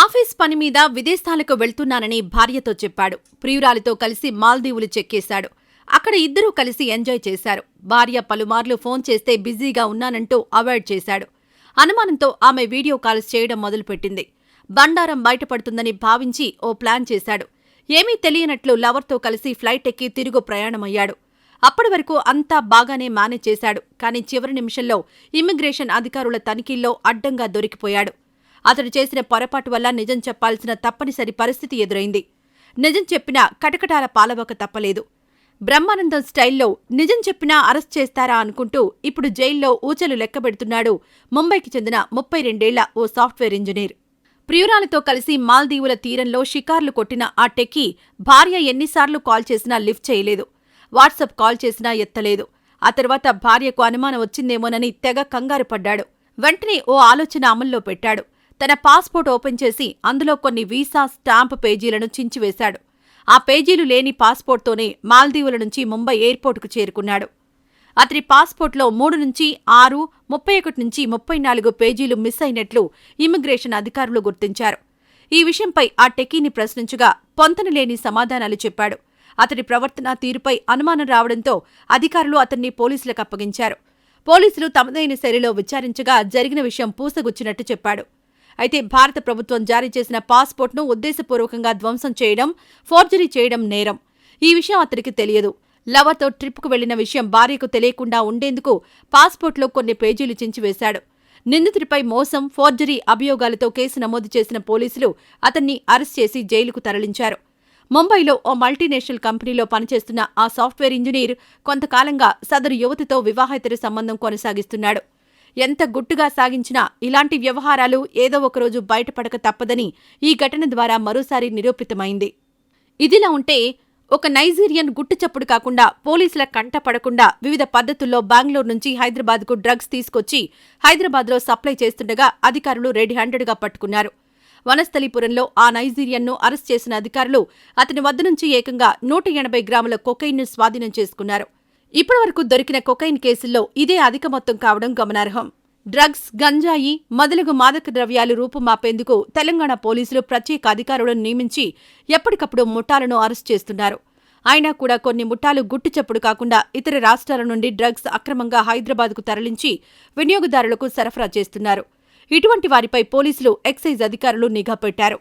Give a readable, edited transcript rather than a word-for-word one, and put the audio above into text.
Office పని మీద విదేశాలకు వెళ్తున్నానని భార్యతో చెప్పాడు. ప్రియురాలితో కలిసి మాల్దీవులు చెక్కేశాడు. అక్కడ ఇద్దరూ కలిసి ఎంజాయ్ చేశారు. భార్య పలుమార్లు ఫోన్ చేస్తే బిజీగా ఉన్నానంటూ అవాయిడ్ చేశాడు. అనుమానంతో ఆమె వీడియో కాల్స్ చేయడం మొదలుపెట్టింది. బండారం బయటపడుతుందని భావించి ఓ ప్లాన్ చేశాడు. ఏమీ తెలియనట్లు లవర్తో కలిసి ఫ్లైట్ ఎక్కి తిరుగు ప్రయాణమయ్యాడు. అప్పటి వరకు అంతా బాగానే మేనేజ్ చేశాడు. కానీ చివరి నిమిషంలో ఇమ్మిగ్రేషన్ అధికారుల తనిఖీల్లో అడ్డంగా దొరికిపోయాడు. అతడు చేసిన పొరపాటు వల్ల నిజం చెప్పాల్సిన తప్పనిసరి పరిస్థితి ఎదురైంది. నిజం చెప్పినా కటకటాల పాలవక తప్పలేదు. బ్రహ్మానందం స్టైల్లో నిజం చెప్పినా అరెస్ట్ చేస్తారా అనుకుంటూ ఇప్పుడు జైల్లో ఊచలు లెక్కబెడుతున్నాడు ముంబైకి చెందిన 32 ఏళ్ల ఓ సాఫ్ట్వేర్ ఇంజనీర్. ప్రియురాలితో కలిసి మాల్దీవుల తీరంలో షికార్లు కొట్టిన ఆ టెక్కీ భార్య ఎన్నిసార్లు కాల్ చేసినా లిఫ్ట్ చేయలేదు. వాట్సాప్ కాల్ చేసినా ఎత్తలేదు. ఆ తర్వాత భార్యకు అనుమానం వచ్చిందేమోనని తెగ కంగారు పడ్డాడు. వెంటనే ఓ ఆలోచన అమల్లో పెట్టాడు. తన పాస్పోర్ట్ ఓపెన్ చేసి అందులో కొన్ని వీసా స్టాంప్ పేజీలను చించివేశాడు. ఆ పేజీలు లేని పాస్పోర్ట్తోనే మాల్దీవుల నుంచి ముంబై ఎయిర్పోర్టుకు చేరుకున్నాడు. అతని పాస్పోర్ట్లో 3 నుంచి 6, 31 నుంచి 34 పేజీలు మిస్ అయినట్లు ఇమ్మిగ్రేషన్ అధికారులు గుర్తించారు. ఈ విషయంపై ఆ టెక్కీని ప్రశ్నించగా పొంతనలేని సమాధానాలు చెప్పాడు. అతడి ప్రవర్తన తీరుపై అనుమానం రావడంతో అధికారులు అతన్ని పోలీసులకు అప్పగించారు. పోలీసులు తమదైన శైలిలో విచారించగా జరిగిన విషయం పూసగుచ్చినట్టు చెప్పాడు. అయితే భారత ప్రభుత్వం జారీ చేసిన పాస్పోర్ట్ను ఉద్దేశపూర్వకంగా ధ్వంసం చేయడం, ఫోర్జరీ చేయడం నేరం. ఈ విషయం అతడికి తెలియదు. లవర్తో ట్రిప్కు వెళ్లిన విషయం భార్యకు తెలియకుండా ఉండేందుకు పాస్పోర్ట్లో కొన్ని పేజీలు చించివేశాడు. నిందితుడిపై మోసం, ఫోర్జరీ అభియోగాలతో కేసు నమోదు చేసిన పోలీసులు అతన్ని అరెస్ట్ చేసి జైలుకు తరలించారు. ముంబైలో ఓ మల్టీనేషనల్ కంపెనీలో పనిచేస్తున్న ఆ సాఫ్ట్వేర్ ఇంజనీర్ కొంతకాలంగా సదరు యువతితో వివాహేతర సంబంధం కొనసాగిస్తున్నాడు. ఎంత గుట్టుగా సాగించినా ఇలాంటి వ్యవహారాలు ఏదో ఒకరోజు బయటపడక తప్పదని ఈ ఘటన ద్వారా మరోసారి నిరూపితమైంది. ఇదిలా ఉంటే ఒక నైజీరియన్ గుట్టుచప్పుడు కాకుండా పోలీసుల కంట పడకుండా వివిధ పద్ధతుల్లో బెంగళూరు నుంచి హైదరాబాద్కు డ్రగ్స్ తీసుకొచ్చి హైదరాబాద్లో సప్లై చేస్తుండగా అధికారులు రెడ్ హ్యాండెడ్గా పట్టుకున్నారు. వనస్థలీపురంలో ఆ నైజీరియన్ను అరెస్ట్ చేసిన అధికారులు అతని వద్ద నుంచి ఏకంగా 180 గ్రాముల కొకైన్ను స్వాధీనం చేసుకున్నారు. ఇప్పటివరకు దొరికిన కొకైన్ కేసుల్లో ఇదే అధిక మొత్తం కావడం గమనార్హం. డ్రగ్స్, గంజాయి మొదలగు మాదక ద్రవ్యాలు రూపుమాపేందుకు తెలంగాణ పోలీసులు ప్రత్యేక అధికారులను నియమించి ఎప్పటికప్పుడు ముఠాలను అరెస్ట్ చేస్తున్నారు. అయినా కూడా కొన్ని ముఠాలు గుట్టుచప్పుడు కాకుండా ఇతర రాష్ట్రాల నుండి డ్రగ్స్ అక్రమంగా హైదరాబాద్కు తరలించి వినియోగదారులకు సరఫరా చేస్తున్నారు. ఇటువంటి వారిపై పోలీసులు, ఎక్సైజ్ అధికారులు నిఘా పెట్టారు.